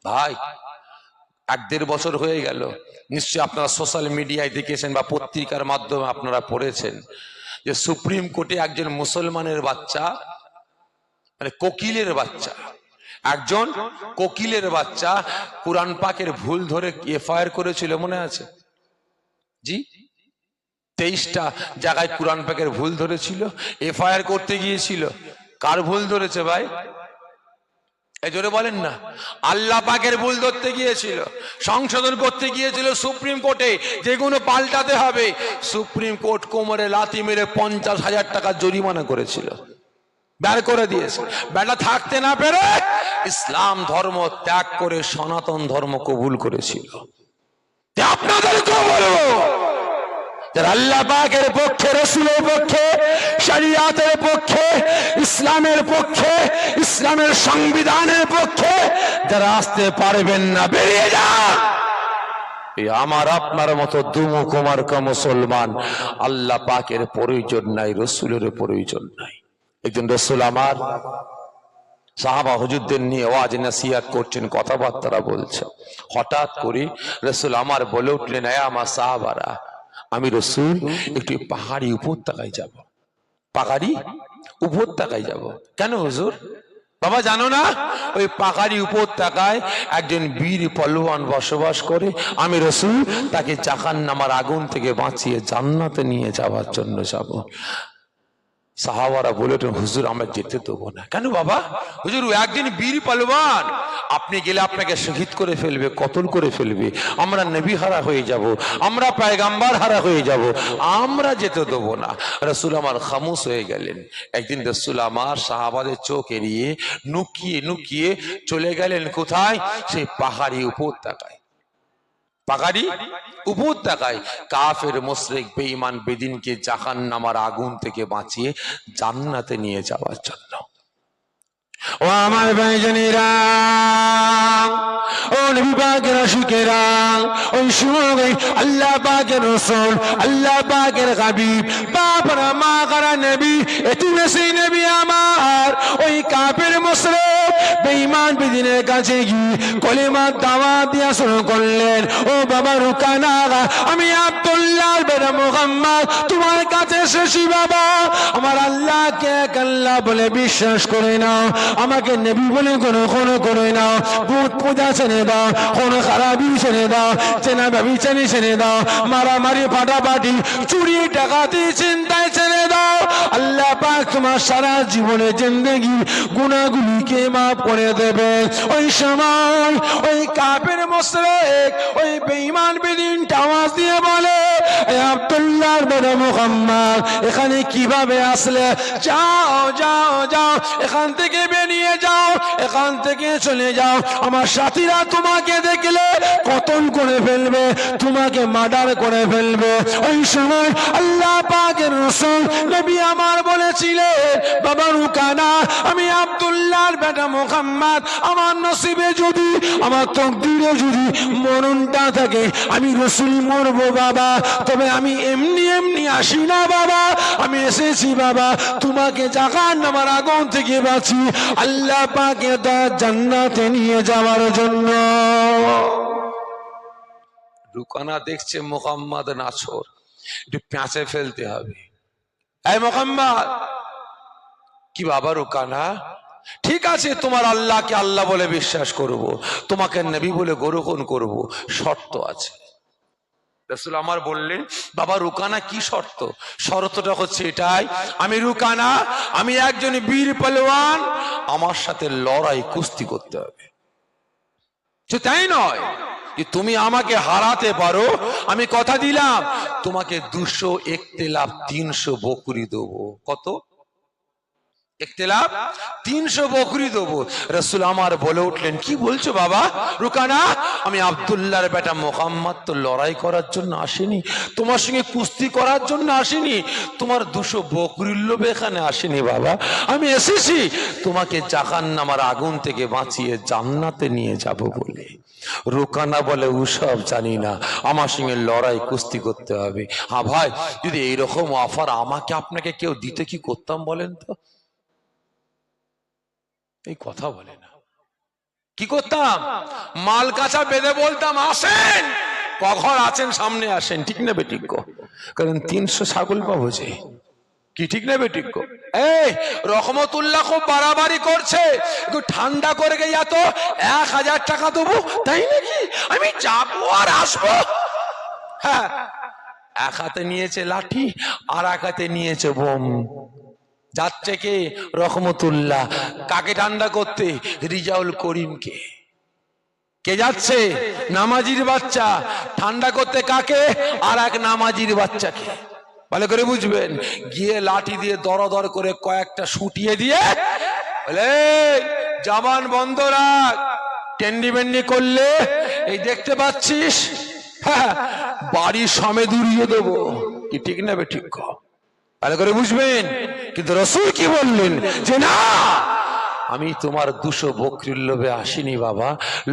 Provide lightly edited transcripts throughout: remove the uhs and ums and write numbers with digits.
ভাই 1-1.5 বছর হয়ে গেল, নিশ্চয়ই আপনারা সোশ্যাল মিডিয়ায় দেখেছেন বা পত্রিকার মাধ্যমে আপনারা পড়েছেন যে সুপ্রিম কোর্টে একজন মুসলমানের বাচ্চা, মানে কোকিলের বাচ্চা, একজন কোকিলের বাচ্চা কুরআন পাকের ভুল ধরে এফআইআর করেছিল, মনে আছে? জি, 23টা জায়গায় কুরআন পাকের ভুল ধরেছিল, এফআইআর করতে গিয়েছিল। কার ভুল ধরেছে ভাই? এই জোরে বলেন না। আল্লাহ পাকের ভুল ধরতে গিয়েছিল, সংশোধন করতে গিয়েছিল সুপ্রিম কোর্টে, যেগুলো পাল্টাতে হবে। সুপ্রিম কোর্ট কোমরে লাথি মেরে 50,000 টাকা জরিমানা করেছিল, বের করে দিয়েছে। বেটা থাকতে না পেরে ইসলাম ধর্ম ত্যাগ করে সনাতন ধর্ম কবুল করেছিল। আপনাদেরকেও বলবো, যারা আল্লাহ পাকের পক্ষে, রাসূলের পক্ষে, শরিয়াতের পক্ষে, ইসলামের পক্ষে, ইসলামের সংবিধানের পক্ষে যারা আসতে পারবেন না, বেরিয়ে যান। এই আমার আপনার মতো দুমুখ মার্কা মুসলমান, আল্লাহ পাকের প্রয়োজন নাই, রাসূলের প্রয়োজন নাই। একজন রাসূল আমার সাহাবা হুজুরদের নিয়ে ওয়াজ নসিহত করছেন, কথাবার্তা বলছেন। হঠাৎ করে রাসূল আমার বলে উঠলেন, এ আমার সাহাবারা, আমি রাসূল একটু পাহাড়ি উপত্যকায় যাব। পাহাড়ি উপত্যকায় যাব। কেন হুজুর? বাবা জানো না, ওই পাহাড়ি উপত্যকায় একজন বীর পলোয়ান বসবাস করে, আমি রাসূল তাকে জাহান্নামের আগুন থেকে বাঁচিয়ে জান্নাতে নিয়ে যাওয়ার জন্য যাব। সাহাবারা বলেছেন, হুজুর আমরা যেতে দেবো না। কেন বাবা? হুজুর একজন বীর পালোয়ান, আপনি গেলে আপনাকে শহীদ করে ফেলবে, কতল করে ফেলবে, আমরা নবী হারা হয়ে যাব, আমরা পয়গম্বর হারা হয়ে যাব, আমরা যেতে দেবো না। রাসূল আমার খামোশ হয়ে গেলেন। একদিন রাসূল আমার সাহাবাদের চোখ এড়িয়ে নুকিয়ে নুকিয়ে চলে গেলেন কোথায়? সেই পাহাড়ি উপত্যকায়। পাহাড়ি উপত্যকায় কাফের মুশরিক বেঈমান বেদিনকে জাহান্নামের আগুন থেকে বাঁচিয়ে জান্নাতে নিয়ে যাওয়ার জন্য। ও আমার ভাইজানেরা, ও নবী পাকের আশিকেরা, ওই সময় আল্লাহ পাকের রাসূল, আল্লাহ পাকের হাবিব, বাপরা মা করা নবী, এতিমে সেই নবী আমার ওই কাফের মুশরিক বেঈমান বেদিনের কাছে গিয়ে কলিমার দাওয়াত দেয়া শুরু করলেন। ও বাবা রুকানা, আমি আব্দুল্লাহর বেটা মুহাম্মদ তোমার কাছে এসেছি বাবা, আমার আল্লাহকে এক আল্লাহ বলে বিশ্বাস করে নাও, আমাকে নবী বলে কোনো করে নাও, ভূত পূজা ছেড়ে দাও, কোন খারাপি ছেড়ে দাও, চেনা ব্যভিচারী ছেড়ে দাও, মারামারি ফাটাফাটি চুরি ডাকাতি চিন্তায় ছেড়ে দাও। আল্লাহ পাক তোমার সারা জীবনের জিন্দেগি গুনাহগুলিকে মাফ করে দেবে। ওই সময় ওই কাফের মুশরিক ওই বেঈমান বেদিন আওয়াজ দিয়ে বলে, এ আব্দুল্লাহর বেটা মুহাম্মদ এখানে কিভাবে আসলে? যাও যাও যাও, এখান থেকে বেরিয়ে যাও, এখান থেকে চলে যাও, আমার সাথীরা তোমাকে দেখলে কতল করে ফেলবে, তোমাকে মার্ডার করে ফেলবে। ওই সময় আল্লাহ পাকের রাসূল নবী আমার বলেছিলেন, বাবা রুকানা, আমি আব্দুল্লাহর বেটা মুহাম্মদ, আমার নসিবে যদি, আমার তকদিরে যদি মরণটা থাকে, আমি রাসূল মরবো বাবা, তবে আমি এমনি এমনি আসি না বাবা, আমি এসেছি বাবা তোমাকে জাহান্নামের আগুন থেকে বাঁচিয়ে আল্লাহ পাকের জান্নাতে নিয়ে যাওয়ার জন্য। রুকানা দেখছে মুহাম্মদ নাছোড়, একটু পেঁচে ফেলতে হবে। এই মুহাম্মদ, কি বাবা রুকানা, ঠিক আছে তোমার আল্লাহকে আল্লাহ বলে বিশ্বাস করব, তোমাকে নবী বলে গ্রহণ করব, শর্ত আছে। রাসূল আমার বললেন, বাবা রুকানা কি শর্ত? শর্তটা হচ্ছে এটাই, আমি রুকানা, আমি একজন বীর পলোয়ান, আমার সাথে লড়াই কুস্তি করতে হবে। তাই নয় যে তুমি আমাকে হারাতে পারো, আমি কথা দিলাম তোমাকে 200 ইখতিলাফ 300 বকরি দেবো। কত ইখতিলাফ? 300 বকরি দেবো। রাসূল আমার বলে উঠলেন, কি বলছো বাবা রুকানা? আমি আব্দুল্লাহর বেটা মুহাম্মদ তো লড়াই করার জন্য আসেনি, তোমার সঙ্গে কুস্তি করার জন্য আসেনি, তোমার 200 বকরির লোভে এখানে আসেনি বাবা, আমি এসেছি তোমাকে জাহান্নামের আগুন থেকে বাঁচিয়ে জান্নাতে নিয়ে যাব বলে। রুকানা বলে, ওসব জানি না, আমার সঙ্গে লড়াই কুস্তি করতে হবে। হ্যাঁ ভাই, যদি এইরকম অফার আমাকে আপনাকে কেউ দিতে, কি করতাম বলেন তো? এই কথা বলে না। কি করতাম? মাল কাঁচা বেঁধে বলতাম আসেন, কখন আছেন সামনে আসেন, ঠিক না বেঠিক? কারণ 300 ছাগল পাবো যে, কি ঠিক না বেঠিক? এই রহমতুল্লাহ খুব বাড়াবাড়ি করছে, একটু ঠান্ডা করে গিয়ে তো 1000 টাকা দেবো, তাই নাকি? আমি যাবো আর আসবো। হ্যাঁ, এক হাতে নিয়েছে লাঠি আর এক হাতে নিয়েছে বোম। যাচ্ছে কে? রহমতুল্লাহ। কাকে ঠান্ডা করতে? রিজাউল করিমকে। কে যাচ্ছে? নামাজির বাচ্চা। ঠান্ডা করতে কাকে? আর এক নামাজির বাচ্চাকে। ভালো করে বুঝবেন। গিয়ে লাঠি দিয়ে দরদর করে কয়েকটা শুটিয়ে দিয়ে বলে, জবান বন্ধ রাখ, টেন্ডি বেন্ডি করলে এই দেখতে পাচ্ছিস, হ্যাঁ, বাড়ি সমেত উড়িয়ে দেবো। কি ঠিক না বেঠিক? ভালো করে বুঝবেন। কিন্তু রাসূল কি বললেন? যে না, আমি তোমার 200 বকরির লোভে আসিনি বাবা,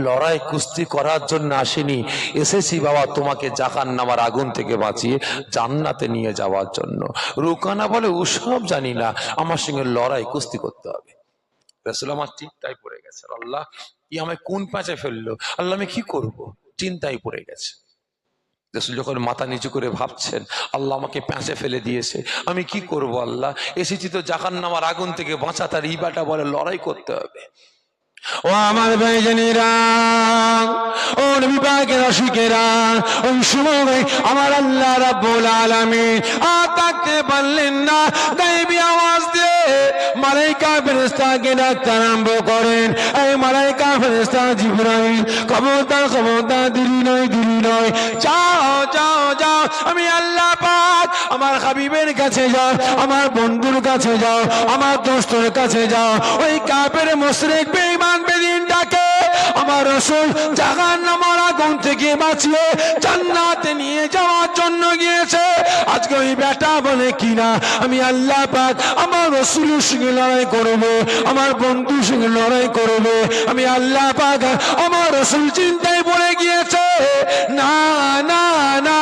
লড়াই কুস্তি করার জন্য আসিনি, এসেছি বাবা তোমাকে জাহান্নামের আগুন থেকে বাঁচিয়ে জান্নাতে নিয়ে যাওয়ার জন্য। রুকানা বলে, ওসব জানি না, আমার সঙ্গে লড়াই কুস্তি করতে হবে। রাসূল আমার চিন্তায় পড়ে গেছে, আল্লাহ ই আমায় কোন প্যাঁচে ফেললো, আল্লাহ আমি কি করব? চিন্তায় পড়ে গেছে। রাসূল যখন মাথা নিচু করে ভাবছেন, আল্লাহ আমাকে প্যাঁচে ফেলে দিয়েছে, আমি কি করব আল্লাহ? এসেছি তো জাহান্নামের আগুন থেকে বাঁচা, তার ইবাটা বলে লড়াই করতে হবে। ও আমার ভাইজানেরা, ও নবী পাকের আশিকেরা, ওই সময় আমার আল্লাহ রাব্বুল আলামিন আর থাকতে পারলেন না, গায়েবী আওয়াজ দিয়ে মালায়েকা ফেরেশতাকে ডাকতে আরম্ভ করেন। এই মালায়েকা ফেরেশতা জিবরাইল, খবরদার খবরদার, দেরি নয়, যাও যাও যাও, আমি আল্লাহ পাক আমার হাবিবের কাছে যাও, আমার বন্ধুর কাছে যাও, আমার দোস্তের কাছে যাও। ওই কাফের মুশরিক বেঈমান বেদিনটাকে আমার রাসূল জাহান্নামের আগুন থেকে বাঁচিয়ে জান্নাতে নিয়ে যাওয়ার জন্য গিয়েছে। আজকে ওই বেটা বলে কিনা আমি আল্লাহ পাক আমার রাসূলের সঙ্গে লড়াই করবে, আমার বন্ধুর সঙ্গে লড়াই করবে। আমি আল্লাহ পাক আমার রাসূল চিন্তায় পড়ে গিয়েছে। না না না,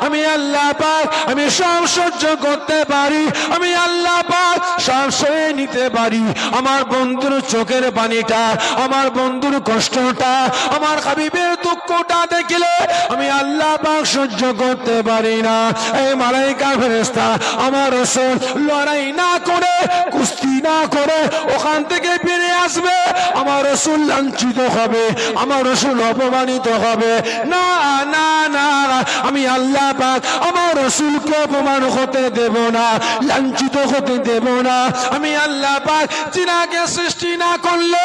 আমি আল্লাহ পাক আমি সব সহ্য করতে পারি, আমি আল্লাহ পাক সব সয়ে নিতে পারি। আমার বন্ধুর চোখের পানিটা, আমার বন্ধুর কষ্টটা, আমার হাবিবের দুঃখটা দেখলে আমি আল্লাহ পাক সহ্য করতে পারি না। এই মালায়েকা ফেরেশতা আমার রাসূল লড়াই না করে, কুস্তি না করে ওখান থেকে ফিরে আসবে, আমার রাসূল লাঞ্ছিত হবে, আমার রাসূল অপমানিত হবে। না না না, আমি আল্লাহ পাক আমার রাসূলকে অপমান হতে দেব না, লাঞ্ছিত হতে দেব না। আমি আল্লাহ পাক জিনাকে সৃষ্টি না করলে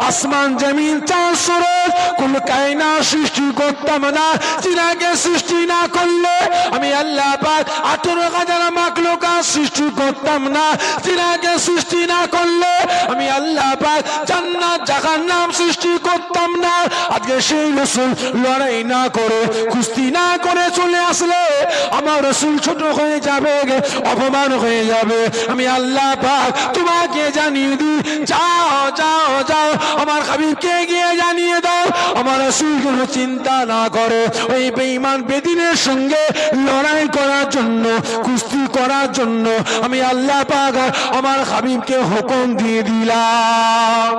আসমান জমিন চাঁদ সূরজ কুল কায়নাত সৃষ্টি করতাম না। জিনাকে সৃষ্টি না করলে আমি আল্লাহ পাক 18,000 মাখলুকাত সৃষ্টি করতাম না। জিনাকে সৃষ্টি না করলে আমি আল্লাহ পাক জান্নাত জাহান্নাম সৃষ্টি করতাম না। আজকে সেই রাসূল লড়াই না করে, কুস্তি না করে চলে আসলে আমার রাসূল ছোট হয়ে যাবে, অপমান হয়ে যাবে। আমি আল্লাহ পাক তোমাকে জানিয়ে দিই, যাও যাও যাও, আমার হাবিবকে গিয়ে জানিয়ে দাও আমার রাসূল কোনো চিন্তা না করে ওই বেঈমান বেদিনের সঙ্গে লড়াই করার জন্য, কুস্তি করার জন্য আমি আল্লাহ পাক আমার হাবিবকে হুকুম দিয়ে দিলাম।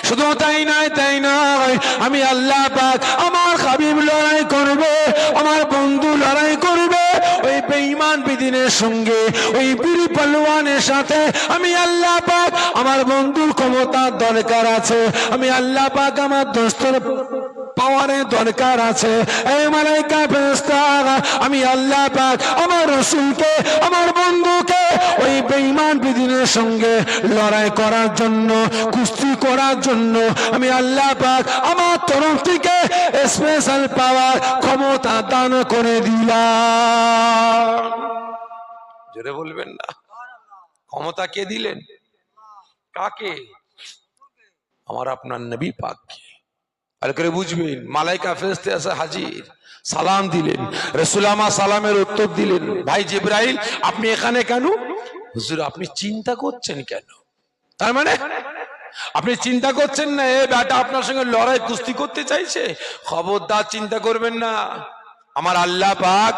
শুধু তাই নয়, আমি আল্লাহ পাক আমার হাবিব লড়াই করবে, আমার বন্ধু লড়াই করবে ওই বেঈমান বেদিনের সঙ্গে, ওই বীর পালোয়ানের সাথে। আমি আল্লাহ পাক আমার বন্ধুর ক্ষমতার দরকার আছে, আমি আল্লাহ পাক আমার দোস্তের পাওয়ারের দরকার আছে। এই মালায়েকা ফেরেশতা আমি আল্লাহ পাক আমার রাসূলকে, আমার বন্ধুকে ওই বেঈমান বেদিনের সঙ্গে লড়াই করার জন্য, কুস্তি করার জন্য আমি আল্লাহ পাক আমার তরফ থেকে স্পেশাল পাওয়ার ক্ষমতা দান করে দিলাম। জোরে বলবেন না, ক্ষমতা কে দিলেন? কাকে? আমার আপনার নবী পাককে। আর করে বুঝবেন, মালায়েকা ফেরেশতা এসে হাজির, সালাম দিলেন। রাসূল আমার সালামের উত্তর দিলেন, ভাই জিবরাইল আপনি এখানে কেন? হুজুর আপনি চিন্তা করছেন কেন? তার মানে আপনি চিন্তা করছেন না এ বেটা আপনার সঙ্গে লড়াই কুস্তি করতে চাইছে? খবরদার চিন্তা করবেন না, আমার আল্লাহ পাক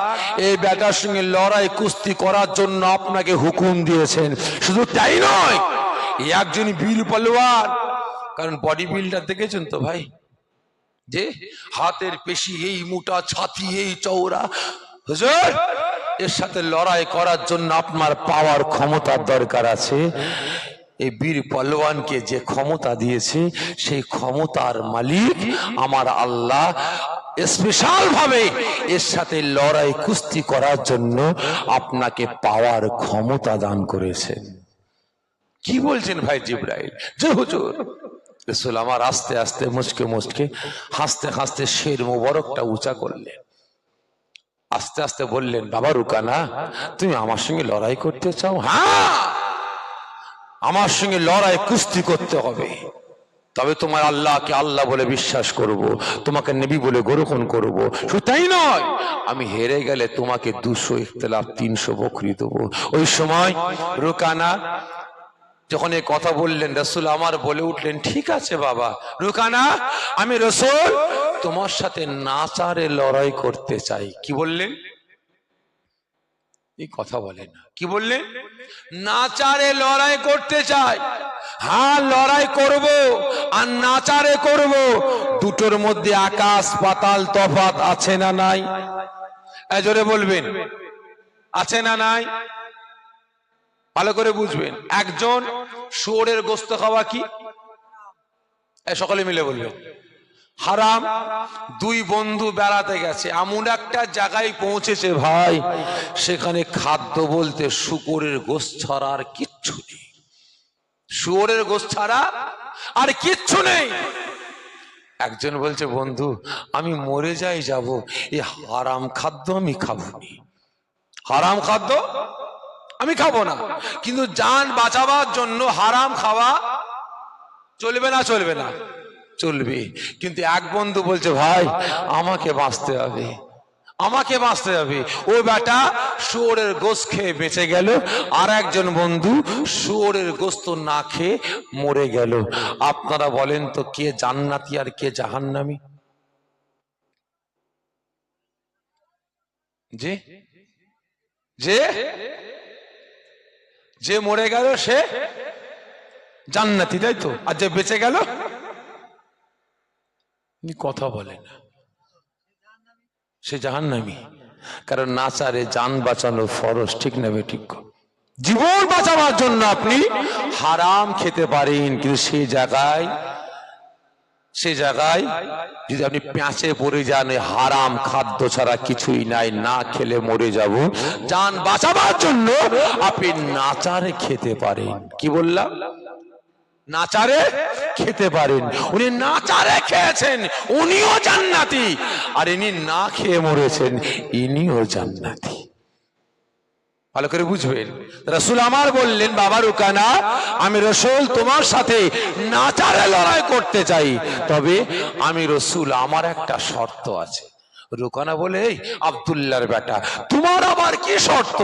এই বেটার সঙ্গে লড়াই কুস্তি করার জন্য আপনাকে হুকুম দিয়েছেন। শুধু তাই নয়, একজন বীর পালোয়ান কারণ বডি বিল্ডার দেখেছেন তো ভাই, যে হাতের পেশি এই মোটা, ছাতি এই চওড়া, হুজুর এর সাথে লড়াই করার জন্য আপনার পাওয়ার ক্ষমতার দরকার আছে। এই বীর পলোয়ানকে যে ক্ষমতা দিয়েছে সেই ক্ষমতার মালিক আমার আল্লাহ স্পেশাল ভাবে এর সাথে লড়াই কুস্তি করার জন্য আপনাকে পাওয়ার ক্ষমতা দান করেছেন। কি বলছেন ভাই জিবরাইল? যে হুজুর। রাসূল আমার আস্তে আস্তে মুচকে মুচকে হাসতে হাসতে শের মোবারকটা উঁচা করলেন, আস্তে আস্তে বললেন, বাবা রুকানা, তুমি আমার সঙ্গে লড়াই করতে চাও? হ্যাঁ, আমার সঙ্গে লড়াই কুস্তি করতে হবে, তবে তোমার আল্লাহকে আল্লাহ বলে বিশ্বাস করব, তোমাকে নবী বলে গ্রহণ করব। শুধু তাই নয়, আমি হেরে গেলে তোমাকে 200 ইখতিলাফ 300 বকরি দেবো। ওই সময় রুকানা যখন এই কথা বললেন, রাসূল আমার বলে উঠলেন, ঠিক আছে বাবা রুকানা, আমি রাসূল তোমার সাথে নাচারে লড়াই করতে চাই। কি বললেন? এই কথা বলেন না, কি বললেন? নাচারে লড়াই করতে চাই। হ্যাঁ, লড়াই করব আর নাচারে করব, দুটোর মধ্যে আকাশ পাতাল তফাৎ আছে না নাই? জোরে বলবেন, আছে না নাই? ভালো করে বুঝবেন। একজন শুয়োরের গোশত খাওয়া কি সকলে মিলে বলবেন হারাম। দুই বন্ধু বেড়াতে গেছে, এমন একটা জায়গায় পৌঁছেছে ভাই, সেখানে খাদ্য বলতে শুকরের গোশত ছাড়া আর কিচ্ছু নেই। শুয়োরের গোশত ছাড়া আর কিচ্ছু নেই। একজন বলছে, বন্ধু আমি মরে যাই যাব, এই হারাম খাদ্য আমি খাবো না, হারাম খাদ্য আমি খাবো না। কিন্তু জান বাঁচাবার জন্য হারাম খাওয়া চলবে না? চলবে না? চলবে। কিন্তু এক বন্ধু বলছে, ভাই আমাকে বাঁচতে হবে, আমাকে বাঁচতে হবে। ও বেটা শুয়োরের গোশত খেয়ে বেঁচে গেল, আর একজন বন্ধু শুয়োরের গোশত না খেয়ে মরে গেল। আপনারা বলেন তো, কে জান্নাতি আর কে জাহান্নামী? যে যে যে মরে গেল সে জান্নাতি, তাই তো? আর যে বেঁচে গেল, কথা বলে না, সে জাহান্নামী। কারণ নাচারে জান বাঁচানো ফরজ, ঠিক না বেঠিক? জীবন বাঁচাবার জন্য আপনি হারাম খেতে পারেন, কিন্তু সে জায়গায় যদি আপনি প্যাঁচে পড়ে যান, হারাম খাদ্য ছাড়া কিছুই নাই, না খেলে মরে যাব, জান বাঁচাবার জন্য আপনি নাচারে খেতে পারেন। কি বললাম? নাচারে খেতে পারেন। উনি নাচারে খেয়েছেন, উনিও জান্নাতি, আর ইনি না খেয়ে মরেছেন, ইনিও জান্নাতি। ভালো করে বুঝবেন। রাসূল আমার বললেন, বাবা রুকানা, আমি রাসূল তোমার সাথে নাচারে লড়াই করতে চাই, তবে আমি রাসূল আমার একটা শর্ত আছে। রুকানা বলে, এই আব্দুল্লাহর বেটা, তোমার আবার কি শর্ত?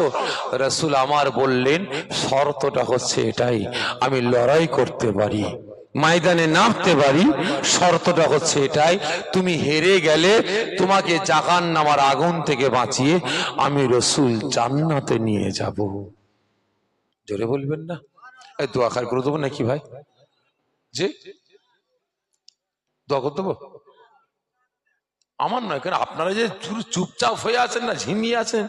রাসূল আমার বললেন, শর্তটা হচ্ছে এটাই, আমি লড়াই করতে পারি, ময়দানে নামতে পারি, শর্তটা হচ্ছে এটাই, তুমি হেরে গেলে তোমাকে জাহান্নামের আগুন থেকে বাঁচিয়ে আমি রাসূল জান্নাতে নিয়ে যাব। জোরে বলবেন না? এই দোয়া খার করে দেবো নাকি ভাই? যে দোয়া করতে দেবো? আমার নয়, কেন আপনারা যে চুপচাপ হয়ে আছেন না, ঝিমিয়ে আছেন,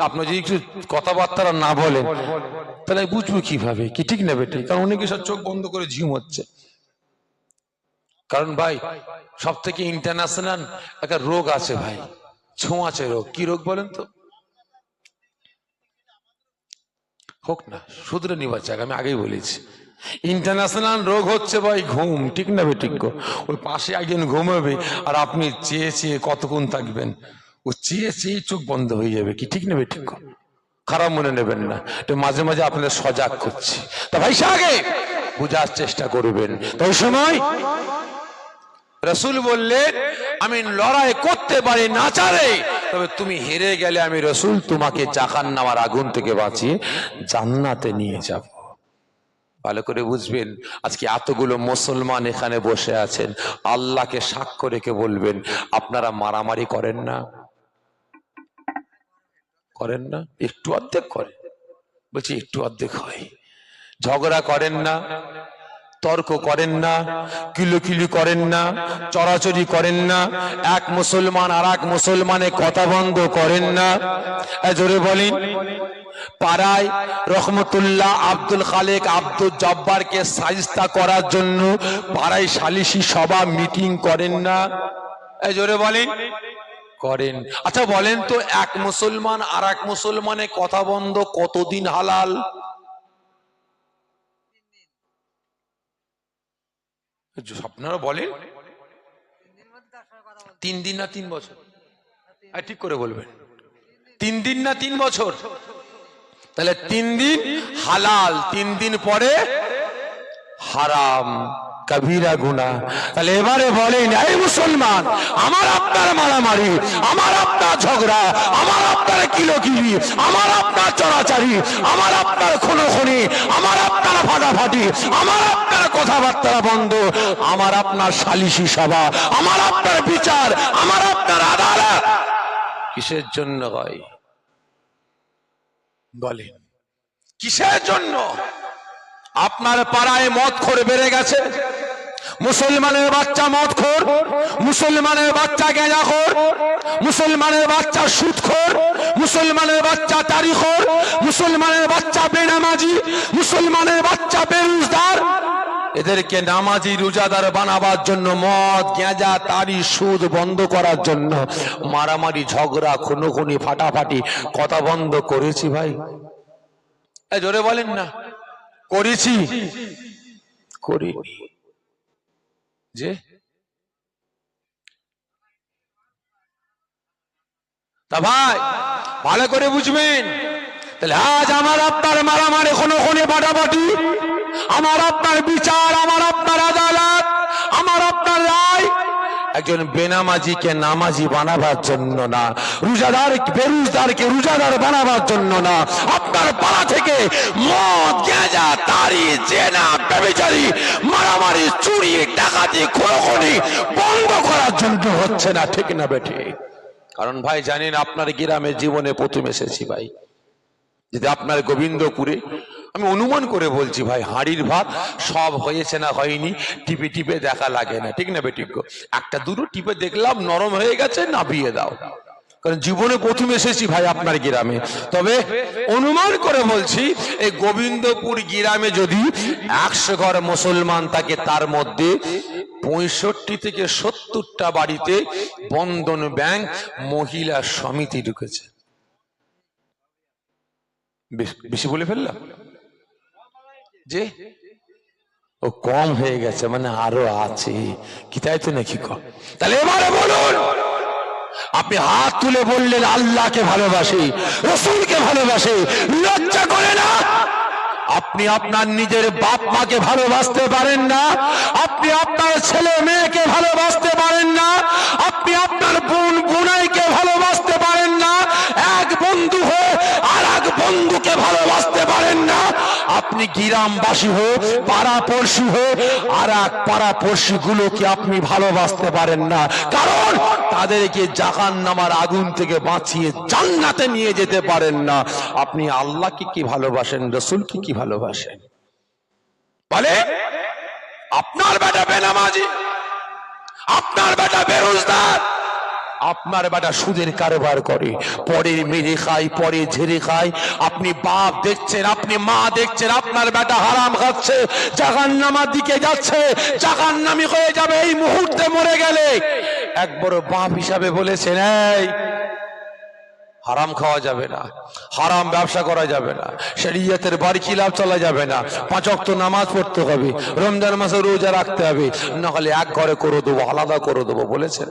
আপনার যদি একটু কথাবার্তা না বলেন তাহলে বুঝবো কিভাবে কি ঠিক নেবে ঠিক? কারণ অনেকে সব চোখ বন্ধ করে ঝিম হচ্ছে। কারণ ভাই সব থেকে ইন্টারন্যাশনাল একটা রোগ আছে ভাই, ছোঁয়াচে রোগ। কি রোগ বলেন তো? হোক না, শুধরে নিবার জায়গা, আমি আগেই বলেছি, ইন্টারন্যাশনাল রোগ হচ্ছে ভাই ঘুম, ঠিক না বেঠিক? ওই পাশে একজন ঘুমাবে আর আপনি চেয়ে চেয়ে কতক্ষণ থাকবেন? ও চেয়ে চেয়ে চোখ বন্ধ হয়ে যাবে, কি ঠিক না বেঠিক? খারাপ মনে নেবেন না, মাঝে মাঝে আপনাদের সজাগ করছি। তা ভাই আগে বোঝার চেষ্টা করবেন। তো ওই সময় রাসূল বললেন, আমি লড়াই করতে পারি নাচারে, তবে তুমি হেরে গেলে আমি রাসূল তোমাকে জাহান্নামের আগুন থেকে বাঁচিয়ে জান্নাতে নিয়ে যাব। ভালো করে বুঝবেন। আজকে এতগুলো মুসলমান এখানে বসে আছেন, আল্লাহকে সাক্ষ্য রেখে বলবেন, আপনারা মারামারি করেন না? করেন না? একটু অর্ধেক করেন, বলছি একটু অর্ধেক হয়। ঝগড়া করেন না? তর্ক করেন না, কিলুকিলু করেন না, চড়াচড়ি করেন না, এক মুসলমান আর এক মুসলমানের কথা বন্ধ করেন না। জোরে বলেন। পাড়ায় রহমতুল্লাহ আব্দুল খালেক আব্দুল জব্বারকে সাইস্তা করার জন্য পাড়ায় সালিশি সভা মিটিং করেন না? জোরে বলেন। করেন। আচ্ছা বলেন তো, এক মুসলমান আর এক মুসলমানের কথা বন্ধ কতদিন হালাল? আপনারা বলেন। 3 দিন না 3 বছর? ঠিক করে বলবেন। 3 দিন না 3 বছর? তাহলে 3 দিন হালাল, 3 দিন পরে হারাম, কবিরা গুনাহ। তাহলে এবারে বলেন, এই মুসলমান, আমার আপনার মারামারি, আমার আপনার ঝগড়া, আমার আপনার কিলোকিলি, আমার আপনার চড়াচাড়ি, আমার আপনার খুনোখুনি, আমার আপনার ফাটাফাটি, আমার আপনার কথাবার্তা বন্ধ, আমার আপনার সালিশি সভা, আমার আপনার বিচার, আমার আপনার আদালত কিসের জন্য হয়? বলেন কিসের জন্য? আপনার পাড়ায় মদখোর বেড়ে গেছে, মুসলমানের বাচ্চা মদখোর, মুসলমানের বাচ্চা গাঁজাখোর, মুসলমানের বাচ্চা সুদখোর, মুসলমানের বাচ্চা তারিখোর, মুসলমানের বাচ্চা বেনামাজি, মুসলমানের বাচ্চা বেরোজগার। এদেরকে নামাজি রোজাদার বানাবার জন্য মদ গাঁজা তারি সুদ বন্ধ করার জন্য মারামারি ঝগড়া খুনোখুনি ফাটাফাটি কথা বন্ধ করেছি ভাই। জোরে বলেন না। করেছি? করিনি। যে তা ভাই ভালো করে বুঝবেন। তাহলে আজ আমার আপনার মারামারি খুনোখুনি ফাটাফাটি, আমার আপনার বিচার, আমার আপনার আদালত, আমার আপনার রায় একজন বেনামাজিকে নামাজি বানাবার জন্য না, রোজাদার বেরোজগারকে রোজাদার বানাবার জন্য না, আপনার পাড়া থেকে মদ গাঁজা তারি জেনা ব্যভিচারী মারামারি চুরি ডাকাতি খুনোখুনি বন্ধ করার জন্য হচ্ছে না। ঠিক না বেঠে? কারণ ভাই জানেন, আপনার গ্রামে জীবনে প্রথম এসেছি ভাই। যদি আপনার গোবিন্দপুরে, আমি অনুমান করে বলছি ভাই, হাঁড়ির ভাত সব হয়েছে না হয়নি টিপে টিপে দেখা লাগে না। ঠিক না বেঠিক? একটা দুটো টিপে দেখলাম নরম হয়ে গেছে, নাবিয়ে দাও। কারণ জীবনে প্রথম এসেছি ভাই আপনার গ্রামে। তবে অনুমান করে বলছি, এই গোবিন্দপুর গ্রামে যদি 100 ঘর মুসলমান থাকে, তার মধ্যে 65 থেকে 70টা বাড়িতে বন্ধন ব্যাংক মহিলা সমিতি ঢুকেছে। বেশি বলে ফেললাম? যে ও কম হয়ে গেছে মানে আরো আছে কি, তাই তো নাকি? তাহলে এবারে বলুন, আপনি হাত তুলে বললেন আল্লাহকে ভালোবাসি, রসুলকে ভালোবাসি, লজ্জা করে না? আপনি আপনার নিজের বাপ মাকে ভালোবাসতে পারেন না, আপনি আপনার ছেলে মেয়েকে ভালোবাসতে পারেন না, আপনি আপনার বোন বোনাইকে ভালোবাসতে পারেন না, এক বন্ধু হয়ে আর এক বন্ধুকে ভালোবাসতে পারেন না, আপনি গ্রামবাসী হয়ে পাড়াপড়শি হয়ে আর এক পাড়াপড়শি গুলোকে আপনি ভালোবাসতে পারেন না, কারণ তাদেরকে জাহান্নামের আগুন থেকে বাঁচিয়ে জান্নাতে নিয়ে যেতে পারেন না। আপনি আল্লাহকে কি ভালোবাসেন, রসুলকে কি ভালোবাসেন? বলে আপনার বেটা বেনামাজি, আপনার বেটা বেরোজগার, আপনার বেটা সুদের কারবার করে, পরে মেরে খায়, পরে ঝেড়ে খায়। আপনি বাপ দেখছেন, আপনি মা দেখছেন, আপনার বেটা হারাম খাচ্ছে, জাহান্নামের দিকে যাচ্ছে, জাহান্নামী হয়ে যাবে এই মুহূর্তে মরে গেলে। এক বড় বাপ হিসাবে বলেছেন, এই হারাম খাওয়া যাবে না, হারাম ব্যবসা করা যাবে না, শরীয়তের বাড়ি খিলাফ চলা যাবে না, 5 ওয়াক্ত নামাজ পড়তে হবে, রমজান মাসে রোজা রাখতে হবে, না হলে এক ঘরে করে দেবো, আলাদা করে দেবো বলেছেন।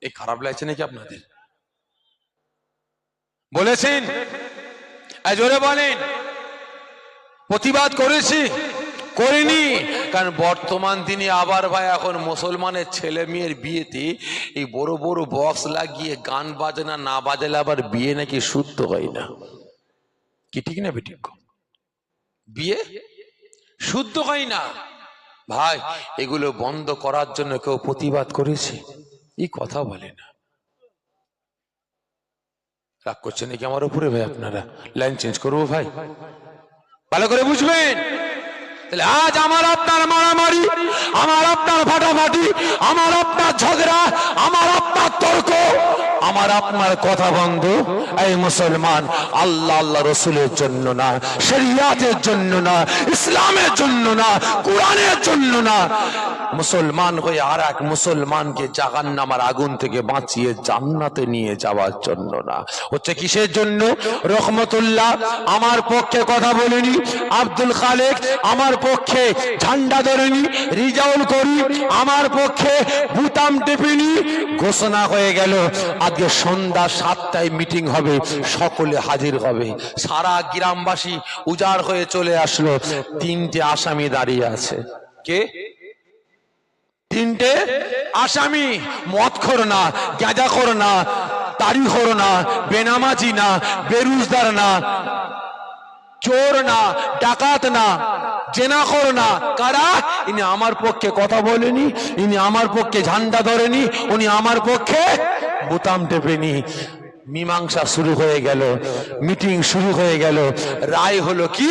এই খারাপ লাগছে নাকি আপনাদের? বলেছেন? জোরে বলেন। প্রতিবাদ করেছি? করিনি। কারণ বর্তমান দিনে আবার ভাই এখন মুসলমানের ছেলে মেয়ের বিয়েতে এই বড় বড় বক্স লাগিয়ে গান বাজনা না বাজালে আবার বিয়ে নাকি শুদ্ধ হয় না। কি ঠিক না বেঠিক? বিয়ে শুদ্ধ হয় না ভাই। এগুলো বন্ধ করার জন্য কেউ প্রতিবাদ করেছে? এই কথা বলে না। রাগ করছেন নাকি আমার উপরে ভাই? আপনারা লাইন চেঞ্জ করবো ভাই, ভালো করে বুঝবেন। আজ আমার আপনার মারামারি, আমার আপনার ফাটাফাটি, আমার আপনার ঝগড়া, আমার আপনার তর্ক, আমার আপনার কথা বন্ধ। এই মুসলমান, আল্লাহ আল্লাহ রসুলের জন্য না, শরিয়াতের জন্য না, ইসলামের জন্য না, কোরআনের জন্য না, মুসলমান হয়ে আর এক মুসলমানকে জাহান্নামের আগুন থেকে বাঁচিয়ে জান্নাতে নিয়ে যাওয়ার জন্য না। হচ্ছে কিসের জন্য? রহমতুল্লাহ আমার পক্ষে কথা বলেনি, আব্দুল খালেক আমার পক্ষে ঝান্ডা ধরেনি, রিজাউল করি আমার পক্ষে বুতাম টেপেনি। ঘোষণা হয়ে গেল আজকে সন্ধ্যা 7টায় মিটিং হবে, সকলে হাজির হবে। সারা গ্রামবাসী উজাড় হয়ে চলে আসলো। 3টে আসামি দাঁড়িয়ে আছে। কে? 3টে আসামি। মদখোর না, গাঁজাখোর না, তারিখোর না, বেনামাজি না, বেরুজদার না, চোর না, ডাকাত না, জেনাখোর না। কারা? ইনি আমার পক্ষে কথা বলেনি, ইনি আমার পক্ষে ঝান্ডা ধরেনি, উনি আমার পক্ষে বোতাম টেপেনি। মীমাংসা শুরু হয়ে গেল, মিটিং শুরু হয়ে গেল। রায় হলো কি?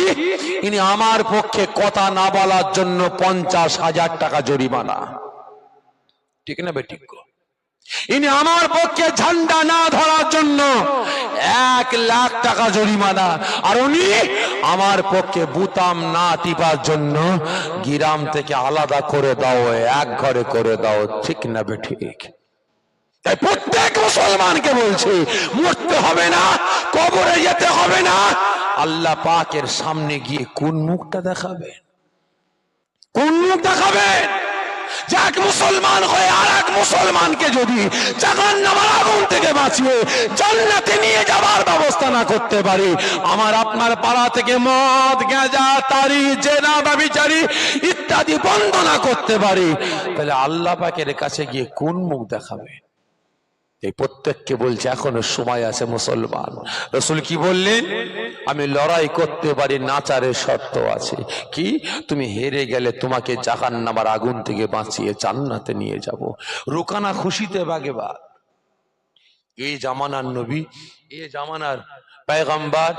ইনি আমার পক্ষে কথা না বলার জন্য 50,000 টাকা জরিমানা। ঠিক না বেঠিক? ইনি আমার পক্ষে ঝান্ডা না ধরার জন্য 1 লাখ টাকা জরিমানা। আর উনি আমার পক্ষে বুতাম না টিপার জন্য গ্রাম থেকে আলাদা করে দাও, এক ঘরে করে দাও। ঠিক না বেঠিক? তাই প্রত্যেক মুসলমানকে বলছে, মরতে হবে না, কবরে যেতে হবে না। আল্লাহ পাকের সামনে গিয়ে কোন মুখটা দেখাবেন? কোন মুখ দেখাবেন? যাক মুসলমান হয়ে আর এক মুসলমানকে যদি জাহান্নামের আগুন থেকে বাঁচিয়ে জান্নাতে নিয়ে যাবার ব্যবস্থা না করতে পারি, আমার আপনার পাড়া থেকে মদ, গাঁজা, তারি, জেনা, ব্যভিচারী ইত্যাদি বন্ধ না করতে পারি, তাহলে আল্লাহ পাকের কাছে গিয়ে কোন মুখ দেখাবে? এই প্রত্যেককে বলছে এখনো সময় আছে মুসলমান। রাসূল কি বললেন? আমি লড়াই করতে পারি, নাচারের শর্ত আছে। কি? তুমি হেরে গেলে তোমাকে জাহান্নামের আগুন থেকে বাঁচিয়ে জান্নাতে নিয়ে যাব। রুকানা খুশিতে বাগেবা। এই জামানার নবী, এই জামানার পয়গম্বর,